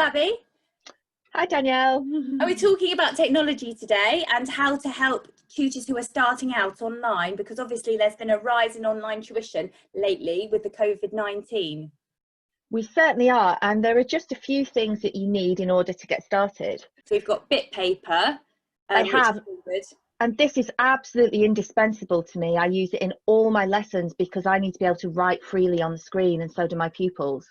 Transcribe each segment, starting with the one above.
Abi. Hi Danielle. Are we talking about technology today and how to help tutors who are starting out online? Because obviously there's been a rise in online tuition lately with the COVID-19. We certainly are, and there are just a few things that you need in order to get started. So we've got bit paper. I have, and this is absolutely indispensable to me. I use it in all my lessons because I need to be able to write freely on the screen, and so do my pupils.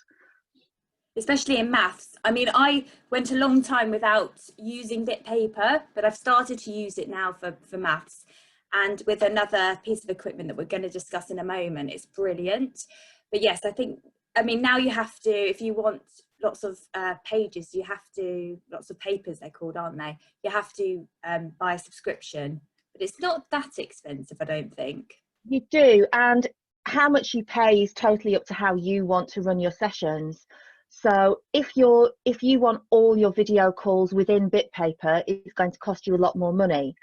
Especially in maths. I mean, I went a long time without using bit paper, but I've started to use it now for maths. And with another piece of equipment that we're going to discuss in a moment, it's brilliant. But yes, I mean, now you have to, if you want lots of pages, you have to, lots of papers they're called, aren't they? You have to buy a subscription, but it's not that expensive, I don't think. You do, and how much you pay is totally up to how you want to run your sessions. So if you want all your video calls within bit paper, it's going to cost you a lot more money.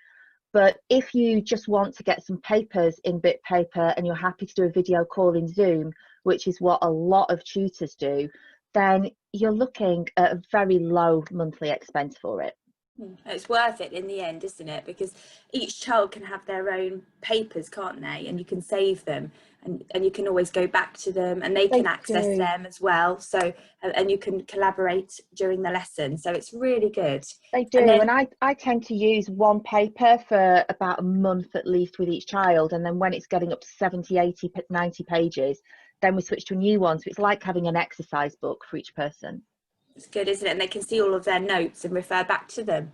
But if you just want to get some papers in bit paper and you're happy to do a video call in Zoom, which is what a lot of tutors do, then you're looking at a very low monthly expense for it. It's worth it in the end, isn't it? Because each child can have their own papers, can't they? And you can save them, and you can always go back to them, and they can access them as well. So, and you can collaborate during the lesson. So it's really good. They do, and I tend to use one paper for about a month at least with each child, and then when it's getting up to 70, 80, 90 pages, then we switch to a new one. So it's like having an exercise book for each person. It's good, isn't it? And they can see all of their notes and refer back to them.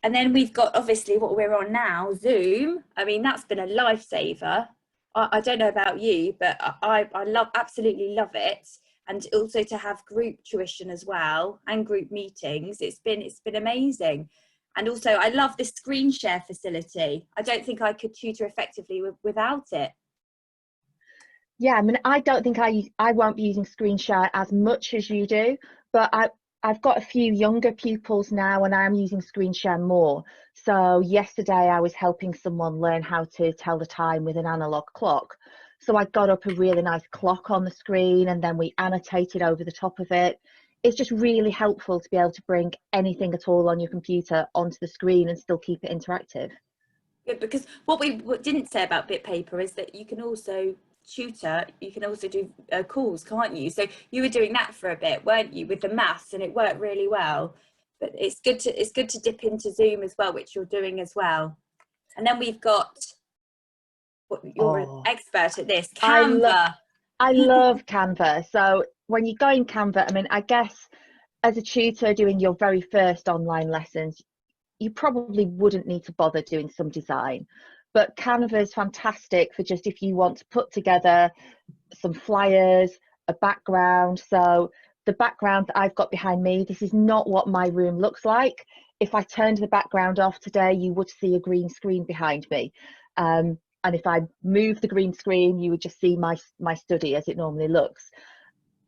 And then we've got, obviously, what we're on now, Zoom. I mean, that's been a lifesaver. I don't know about you, but I absolutely love it. And also to have group tuition as well and group meetings. It's been amazing. And also, I love the screen share facility. I don't think I could tutor effectively without it. Yeah, I mean, I don't think I won't be using screen share as much as you do, but I've got a few younger pupils now and I am using screen share more. So yesterday I was helping someone learn how to tell the time with an analog clock. So I got up a really nice clock on the screen and then we annotated over the top of it. It's just really helpful to be able to bring anything at all on your computer onto the screen and still keep it interactive. Good, because what we didn't say about bit paper is that you can also tutor, you can also do calls, can't you? So you were doing that for a bit, weren't you, with the maths, and it worked really well. But it's good to dip into Zoom as well, which you're doing as well. And then we've got, you're an expert at this, Canva. I love Canva. So when you go in Canva, I mean, I guess as a tutor doing your very first online lessons, you probably wouldn't need to bother doing some design. But Canva is fantastic for just if you want to put together some flyers, a background. So the background that I've got behind me, this is not what my room looks like. If I turned the background off today, you would see a green screen behind me. And if I move the green screen, you would just see my study as it normally looks.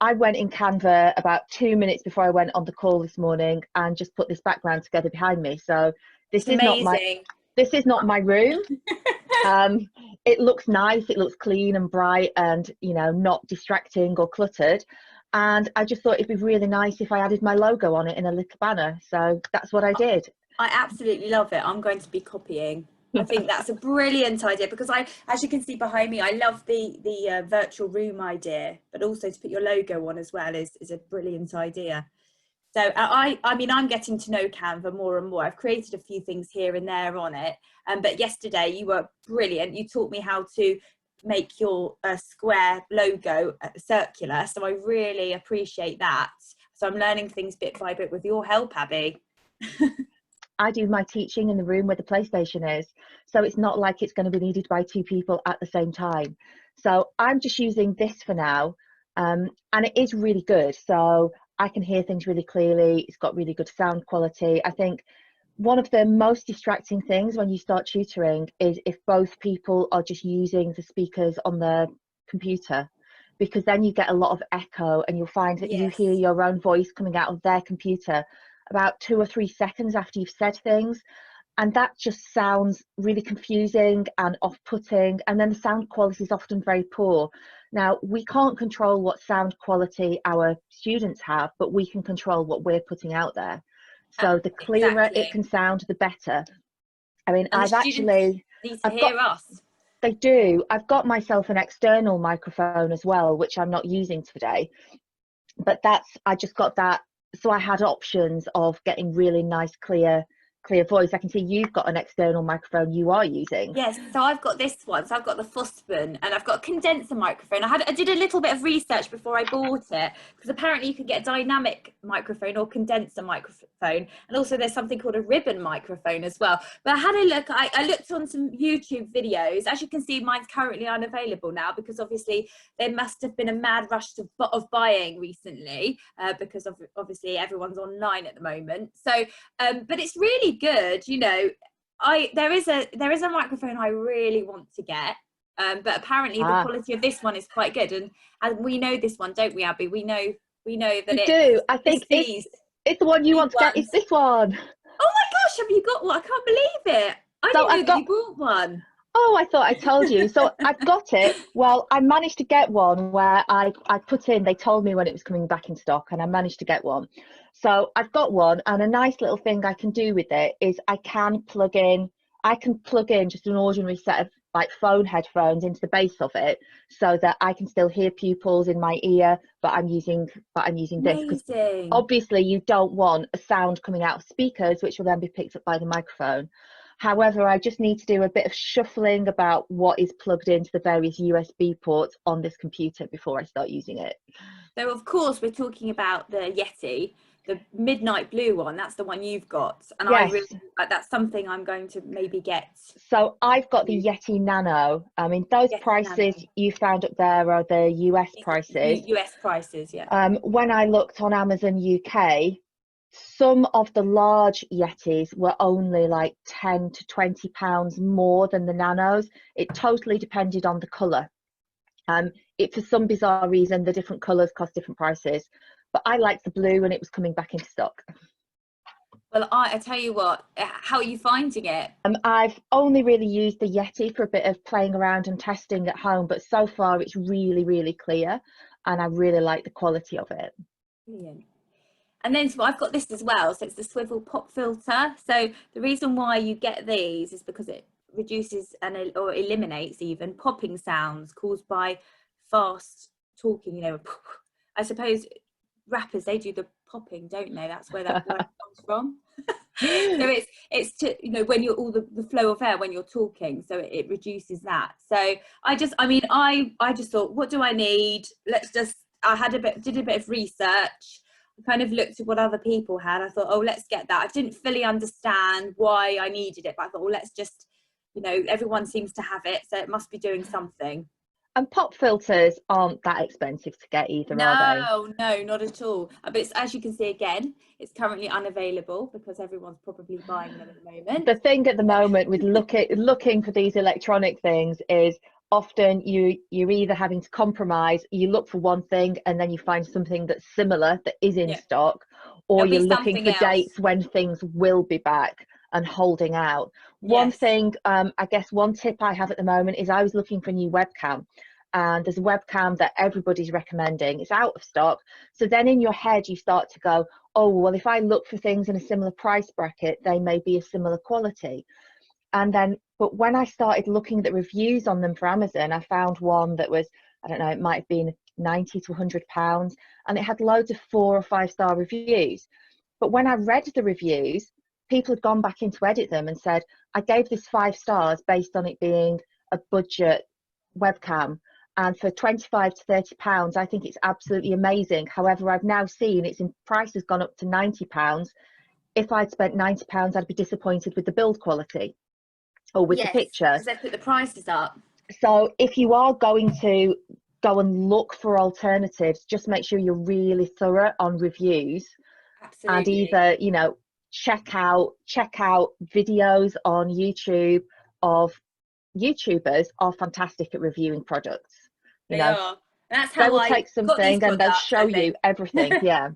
I went in Canva about 2 minutes before I went on the call this morning and just put this background together behind me. So this is not my room. It looks nice, it looks clean and bright and, you know, not distracting or cluttered. And I just thought it'd be really nice if I added my logo on it in a little banner. So that's what I did. I absolutely love it. I'm going to be copying. I think that's a brilliant idea because as you can see behind me, I love the virtual room idea, but also to put your logo on as well is a brilliant idea. So I mean, I'm getting to know Canva more and more. I've created a few things here and there on it. But yesterday you were brilliant. You taught me how to make your square logo circular. So I really appreciate that. So I'm learning things bit by bit with your help, Abi. I do my teaching in the room where the PlayStation is. So it's not like it's going to be needed by two people at the same time. So I'm just using this for now. And it is really good. So I can hear things really clearly. It's got really good sound quality. I think one of the most distracting things when you start tutoring is if both people are just using the speakers on the computer, because then you get a lot of echo and you'll find that you hear your own voice coming out of their computer about 2 or 3 seconds after you've said things. And that just sounds really confusing and off-putting. And then the sound quality is often very poor. Now, we can't control what sound quality our students have, but we can control what we're putting out there. So the clearer it can sound, the better. I mean, and I've actually need to hear us. They do. I've got myself an external microphone as well, which I'm not using today. But I just got that. So I had options of getting really nice, clear voice. I can see you've got an external microphone you are using. Yes, so I've got this one. So I've got the Fussman, and I've got a condenser microphone. I did a little bit of research before I bought it, because apparently you can get a dynamic microphone or condenser microphone, and also there's something called a ribbon microphone as well. But I had a look. I looked on some YouTube videos. As you can see, mine's currently unavailable now, because obviously there must have been a mad rush of buying recently, because of obviously everyone's online at the moment. So, but it's really good, you know. There is a microphone I really want to get, but apparently the quality of this one is quite good, and we know this one, don't we, Abby? We know that we do. I think it's the one you want to get. It's this one. Oh my gosh, have you got one? I can't believe it. I didn't know that you bought one. Oh, I thought I told you. So I've got it. Well, I managed to get one where I put in, they told me when it was coming back in stock, and I managed to get one. So I've got one, and a nice little thing I can do with it is I can plug in just an ordinary set of like phone headphones into the base of it, so that I can still hear pupils in my ear, but I'm using this, because obviously you don't want a sound coming out of speakers which will then be picked up by the microphone. However, I just need to do a bit of shuffling about what is plugged into the various USB ports on this computer before I start using it. So of course we're talking about the Yeti, the midnight blue one. That's the one you've got, and yes. I really, that's something I'm going to maybe get. So I've got the Yeti Nano. I mean, those Yeti prices Nano you found up there are the US prices. US prices, yeah. When I looked on Amazon UK, some of the large Yetis were only like £10 to £20 more than the Nanos. It totally depended on the colour. For some bizarre reason, the different colours cost different prices. But I liked the blue and it was coming back into stock. Well, I tell you what, how are you finding it? I've only really used the Yeti for a bit of playing around and testing at home, but so far it's really, really clear, and I really like the quality of it. Brilliant. And then so I've got this as well. So it's the swivel pop filter. So the reason why you get these is because it reduces or eliminates even popping sounds caused by fast talking. You know, I suppose rappers, they do the popping, don't they? That's where that word comes from. So it's to, you know, when you're all the flow of air when you're talking, so it reduces that. So I just thought, what do I need? I did a bit of research. I kind of looked at what other people had. I thought, oh, let's get that. I didn't fully understand why I needed it, but I thought, well, let's just, you know, everyone seems to have it, so it must be doing something. And pop filters aren't that expensive to get either, are they? No, not at all. But it's, as you can see again, it's currently unavailable because everyone's probably buying them at the moment. The thing at the moment with looking for these electronic things is often you're either having to compromise. You look for one thing and then you find something that's similar that is in stock, or you're looking for dates when things will be back and holding out. One thing, I guess one tip I have at the moment is I was looking for a new webcam, and there's a webcam that everybody's recommending. It's out of stock. So then in your head you start to go, oh, well, if I look for things in a similar price bracket, they may be a similar quality. And then, but when I started looking at the reviews on them for Amazon, I found one that was, I don't know, it might have been £90 to £100, and it had loads of 4 or 5 star reviews. But when I read the reviews, people had gone back in to edit them and said, I gave this 5 stars based on it being a budget webcam, and for £25 to £30, I think it's absolutely amazing. However, I've now seen its price has gone up to £90. If I'd spent £90, I'd be disappointed with the build quality or with the picture. Because they've put the prices up. So if you are going to go and look for alternatives, just make sure you're really thorough on reviews. Absolutely. And either, you know, check out videos on YouTube of YouTubers are fantastic at reviewing products. They are. That's how they will take something and they'll show you everything. Yeah.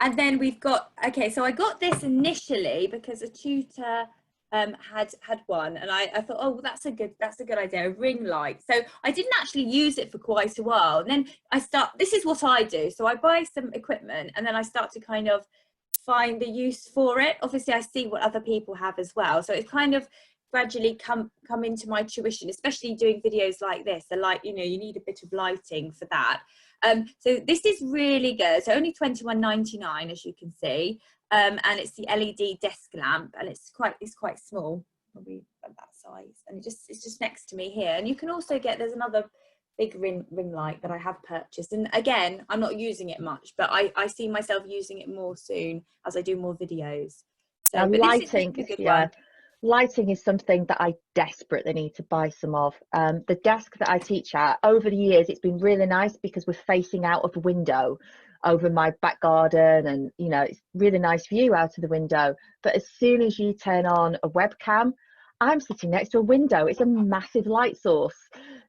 And then we've got, okay, so I got this initially because a tutor had one, and I thought, oh, well, that's a good idea, a ring light. So I didn't actually use it for quite a while, and then this is what I do. So I buy some equipment, and then I start to kind of find the use for it. Obviously I see what other people have as well, so it's kind of gradually come into my tuition, especially doing videos like this. The light, you need a bit of lighting for that. So this is really good. So only £21.99, as you can see, and it's the LED desk lamp, and it's quite small, probably about that size, and it's just next to me here. And you can also get, there's another big ring light that I have purchased, and again, I'm not using it much, but I see myself using it more soon as I do more videos. So lighting, this is a good one. Lighting is something that I desperately need to buy some of. The desk that I teach at, over the years, it's been really nice because we're facing out of the window over my back garden, and it's really nice view out of the window. But as soon as you turn on a webcam, I'm sitting next to a window. It's a massive light source.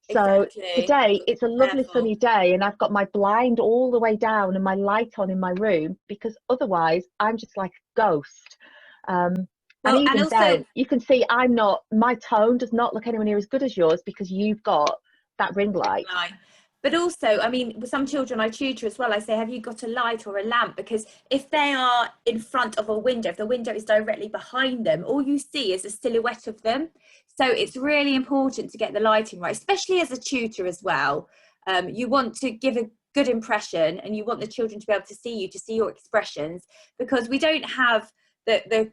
So exactly. Today it's a lovely sunny day, and I've got my blind all the way down and my light on in my room, because otherwise I'm just like a ghost. And even also, then, you can see my tone does not look anywhere near as good as yours, because you've got that ring light. But also, I mean, with some children I tutor as well, I say, have you got a light or a lamp? Because if they are in front of a window, if the window is directly behind them, all you see is a silhouette of them. So it's really important to get the lighting right, especially as a tutor as well. You want to give a good impression, and you want the children to be able to see you, to see your expressions, because we don't have the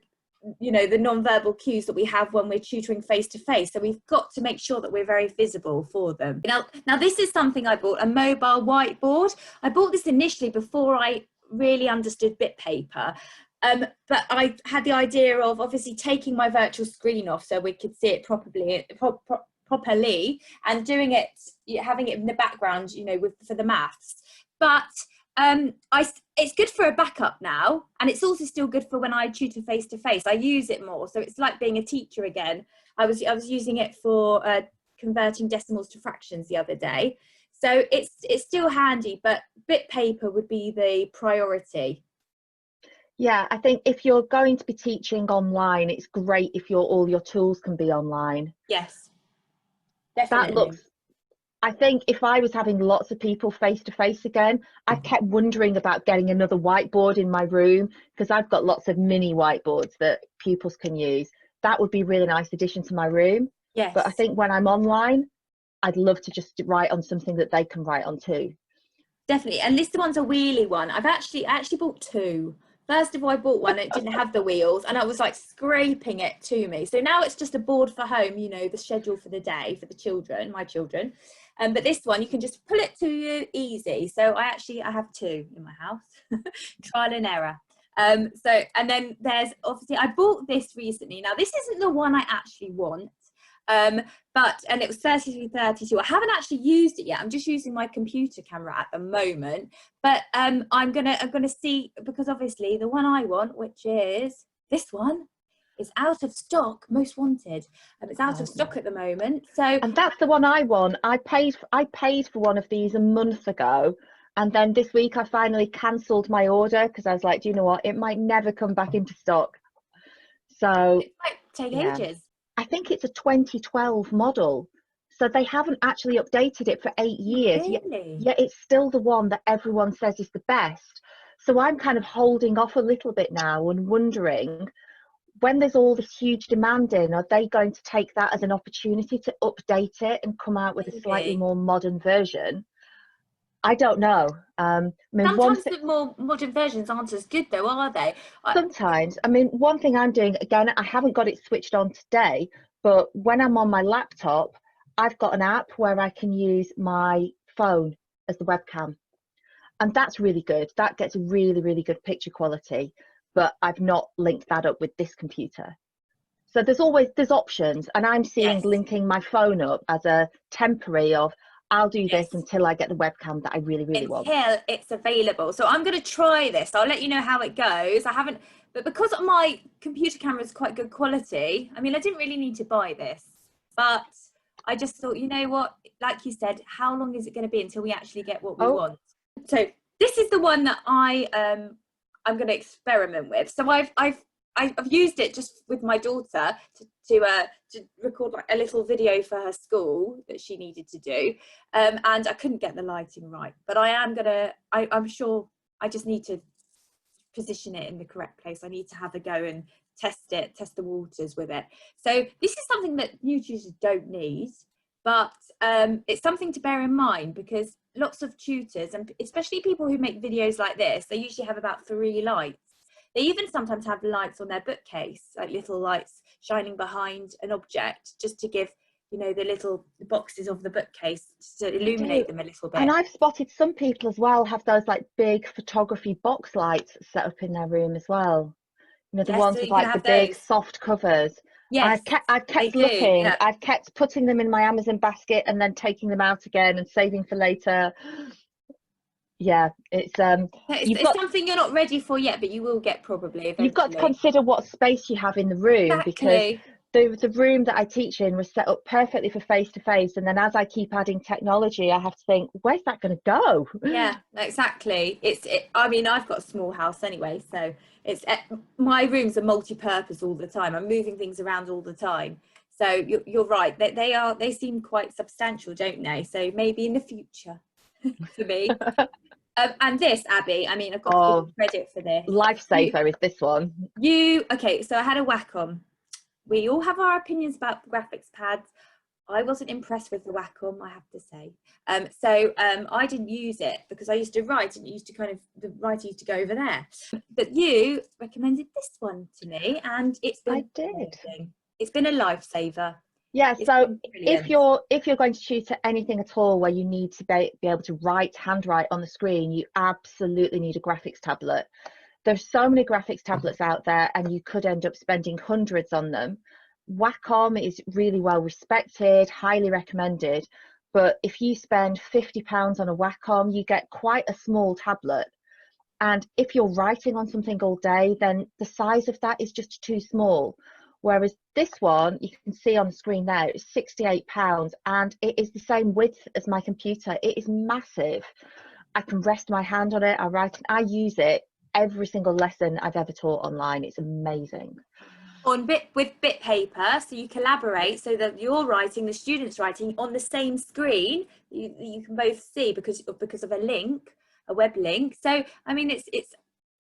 non-verbal cues that we have when we're tutoring face to face. So we've got to make sure that we're very visible for them. Now this is something I bought, a mobile whiteboard. I bought this initially before I really understood bit paper. But I had the idea of obviously taking my virtual screen off so we could see it properly, and doing it, having it in the background, for the maths. But it's good for a backup now, and it's also still good for when I tutor face to face. I use it more, so it's like being a teacher again. I was using it for converting decimals to fractions the other day, so it's still handy, but bit paper would be the priority. Yeah, I think if you're going to be teaching online, it's great if all your tools can be online. Yes, definitely. I think if I was having lots of people face to face again, I kept wondering about getting another whiteboard in my room, because I've got lots of mini whiteboards that pupils can use. That would be a really nice addition to my room. Yes. But I think when I'm online, I'd love to just write on something that they can write on too. Definitely. And this one's a wheelie one. I actually bought two. First of all, I bought one, it didn't have the wheels, and I was like scraping it to me. So now it's just a board for home, the schedule for the day for the children, my children. But this one, you can just pull it to you easy. So I have two in my house, trial and error. And then there's obviously, I bought this recently. Now this isn't the one I actually want. And it was 3332. I haven't actually used it yet. I'm just using my computer camera at the moment, but I'm gonna see, because obviously the one I want, which is this one, is out of stock, most wanted, and it's out of stock at the moment. So, and that's the one I want. I paid for one of these a month ago, and then this week I finally cancelled my order, because I was like, do you know what, it might never come back into stock. So it might take ages. I think it's a 2012 model, so they haven't actually updated it for 8 years. Really? Yet it's still the one that everyone says is the best. So I'm kind of holding off a little bit now and wondering, when there's all this huge demand in, are they going to take that as an opportunity to update it and come out with a slightly more modern version? I don't know. Sometimes the more modern versions aren't as good though, are they? Sometimes. I mean, one thing I'm doing, again, I haven't got it switched on today, but when I'm on my laptop, I've got an app where I can use my phone as the webcam. And that's really good. That gets really, really good picture quality, but I've not linked that up with this computer. So there's options, and I'm seeing linking my phone up as a temporary of, I'll do this until I get the webcam that I really, really want. Until it's available. So I'm going to try this. I'll let you know how it goes. I haven't, but because my computer camera is quite good quality, I mean, I didn't really need to buy this, but I just thought, you know what, like you said, how long is it going to be until we actually get what we want? So this is the one that I'm going to experiment with. So I've I've used it just with my daughter to record like a little video for her school that she needed to do, and I couldn't get the lighting right. But I'm sure I just need to position it in the correct place. I need to have a go and test the waters with it. So this is something that new tutors don't need, but it's something to bear in mind, because lots of tutors, and especially people who make videos like this, they usually have about 3 lights. They even sometimes have lights on their bookcase, like little lights shining behind an object, just to give, you know, the little boxes of the bookcase to illuminate them a little bit. And I've spotted some people as well have those like big photography box lights set up in their room as well. You know, the ones with like the big soft covers. Yes, I've kept looking. Yeah. I've kept putting them in my Amazon basket and then taking them out again and saving for later. Yeah, it's something you're not ready for yet, but you will get probably eventually. You've got to consider what space you have in the room, because the room that I teach in was set up perfectly for face-to-face, and then as I keep adding technology, I have to think, where's that going to go? Yeah, exactly. I mean, I've got a small house anyway, so my rooms are multi-purpose all the time. I'm moving things around all the time. So you're right. They seem quite substantial, don't they? So maybe in the future for me. And this, Abby, I mean, I've got to give you credit for this. Lifesaver is this one. Okay, so I had a Wacom. We all have our opinions about the graphics pads. I wasn't impressed with the Wacom, I have to say. So I didn't use it because I used to write, and the writer used to go over there. But you recommended this one to me, and it's been amazing. It's been a lifesaver. Yeah, so if you're going to tutor anything at all where you need to be able to handwrite on the screen, you absolutely need a graphics tablet. There's so many graphics tablets out there, and you could end up spending hundreds on them. Wacom is really well respected, highly recommended, but if you spend £50 on a Wacom, you get quite a small tablet. And if you're writing on something all day, then the size of that is just too small. Whereas this one, you can see on the screen there, it's £68, and it is the same width as my computer. It is massive. I can rest my hand on it. I use it every single lesson I've ever taught online. It's amazing. With bit paper, so you collaborate, so that you're writing, the student's writing on the same screen. You can both see because of a web link. So I mean,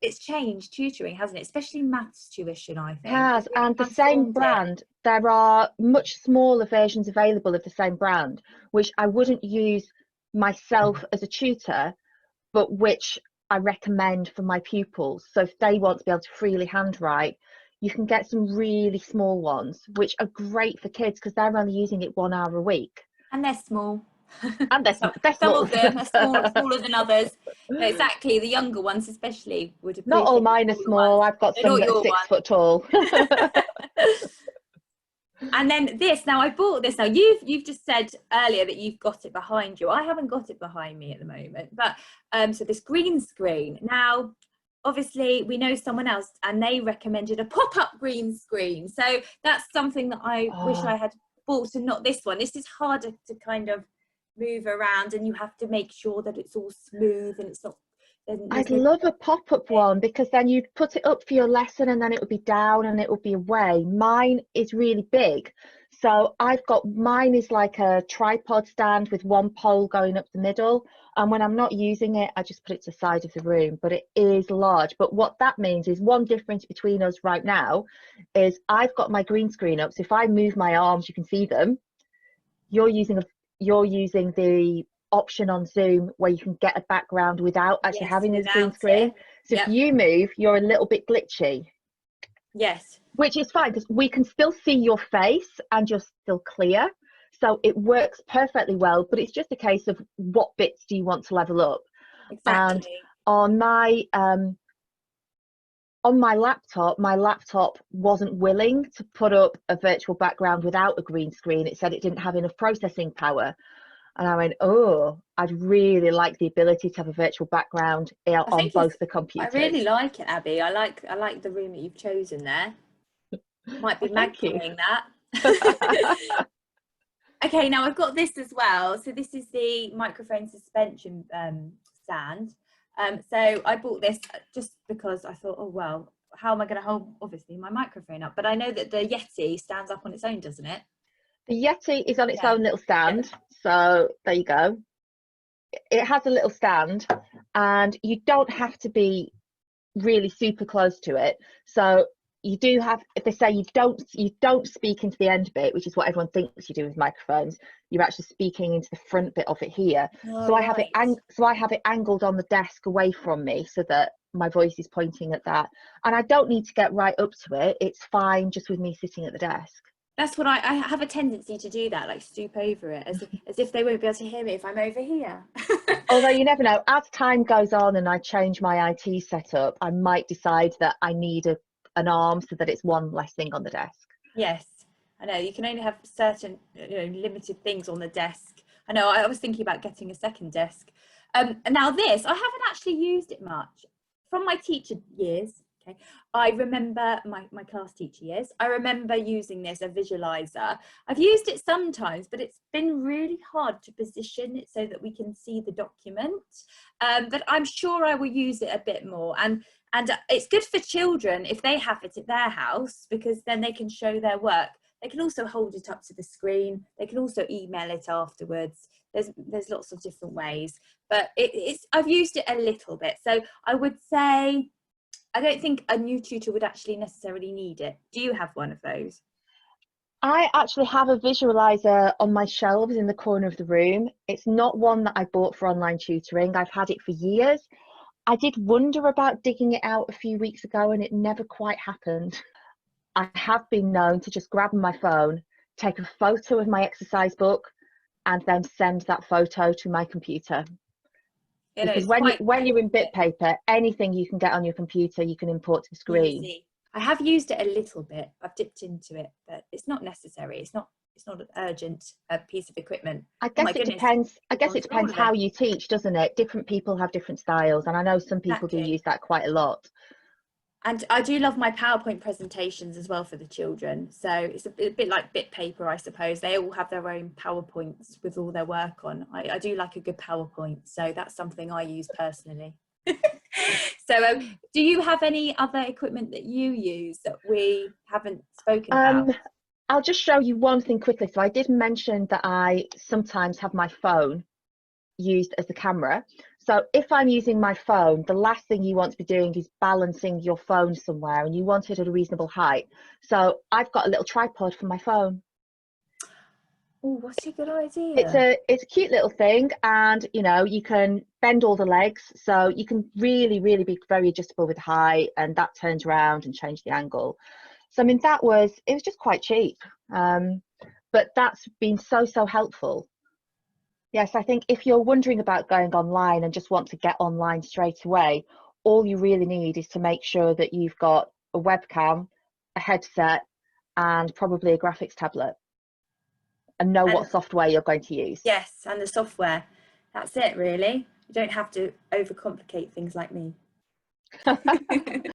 it's changed tutoring, hasn't it? Especially maths tuition, I think. It has, and the same brand. There are much smaller versions available of the same brand, which I wouldn't use myself as a tutor, but which I recommend for my pupils. So if they want to be able to freely handwrite, you can get some really small ones, which are great for kids because they're only using it 1 hour a week. And they're small. And they're some small. of them are smaller than others. No, exactly, the younger ones especially would appreciate. Not all mine are small. I've got some that are 6 foot tall. And then this, now I bought this. Now you've just said earlier that you've got it behind you. I haven't got it behind me at the moment, but so this green screen. Now obviously we know someone else, and they recommended a pop-up green screen. So that's something that I wish I had bought, and not this one. This is harder to kind of move around, and you have to make sure that it's all smooth and it's not. I'd love a pop-up one, because then you'd put it up for your lesson and then it would be down and it would be away. Mine is really big, so mine is like a tripod stand with one pole going up the middle, and when I'm not using it I just put it to the side of the room. But it is large. But what that means is, one difference between us right now is I've got my green screen up, so if I move my arms you can see them. You're using the option on Zoom where you can get a background without actually having a green screen. So if you move, you're a little bit glitchy. Yes. Which is fine, because we can still see your face and you're still clear. So it works perfectly well, but it's just a case of what bits do you want to level up. Exactly. And on my laptop wasn't willing to put up a virtual background without a green screen. It said it didn't have enough processing power. And I went, I'd really like the ability to have a virtual background on both the computers. I really like it, Abby. I like the room that you've chosen there. Might be magpieing that. Okay, now I've got this as well. So this is the microphone suspension stand. So I bought this just because I thought, how am I going to hold, obviously, my microphone up? But I know that the Yeti stands up on its own, doesn't it? The Yeti is on its Yeah. own little stand. So there you go. It has a little stand, and you don't have to be really super close to it. So you do have, if they say you don't speak into the end bit, which is what everyone thinks you do with microphones, you're actually speaking into the front bit of it here. Oh, So I have it angled on the desk away from me so that my voice is pointing at that, and I don't need to get right up to it. It's fine just with me sitting at the desk. That's what I have a tendency to do, that, like stoop over it as if they won't be able to hear me if I'm over here. Although you never know, as time goes on and I change my IT setup, I might decide that I need an arm so that it's one less thing on the desk. Yes, I know, you can only have certain, limited things on the desk. I know, I was thinking about getting a second desk. And now this, I haven't actually used it much. From my teacher years, okay, I remember my class teacher years, I remember using this, a visualizer. I've used it sometimes, but it's been really hard to position it so that we can see the document. But I'm sure I will use it a bit more. And it's good for children if they have it at their house, because then they can show their work. They can also hold it up to the screen. They can also email it afterwards. There's lots of different ways, but I've used it a little bit. So I would say, I don't think a new tutor would actually necessarily need it. Do you have one of those? I actually have a visualizer on my shelves in the corner of the room. It's not one that I bought for online tutoring. I've had it for years. I did wonder about digging it out a few weeks ago, and it never quite happened. I have been known to just grab my phone, take a photo of my exercise book, and then send that photo to my computer. Because when you're in bit paper, anything you can get on your computer, you can import to the screen. Easy. I have used it a little bit. I've dipped into it, but it's not necessary. It's not an urgent piece of equipment. I guess it depends. I guess it depends how you teach, doesn't it? Different people have different styles, and I know some people do use that quite a lot. And I do love my PowerPoint presentations as well for the children. So it's a bit like bit paper, I suppose. They all have their own PowerPoints with all their work on. I do like a good PowerPoint, so that's something I use personally. So do you have any other equipment that you use that we haven't spoken about? I'll just show you one thing quickly. So I did mention that I sometimes have my phone used as a camera. So if I'm using my phone, the last thing you want to be doing is balancing your phone somewhere, and you want it at a reasonable height. So I've got a little tripod for my phone. Oh, what's a good idea? It's a cute little thing, and you can bend all the legs, so you can really be very adjustable with height, and that turns around and change the angle. So I mean, it was just quite cheap, but that's been so helpful. Yes, I think if you're wondering about going online and just want to get online straight away, all you really need is to make sure that you've got a webcam, a headset, and probably a graphics tablet, and know what software you're going to use. Yes, and the software. That's it, really. You don't have to overcomplicate things like me.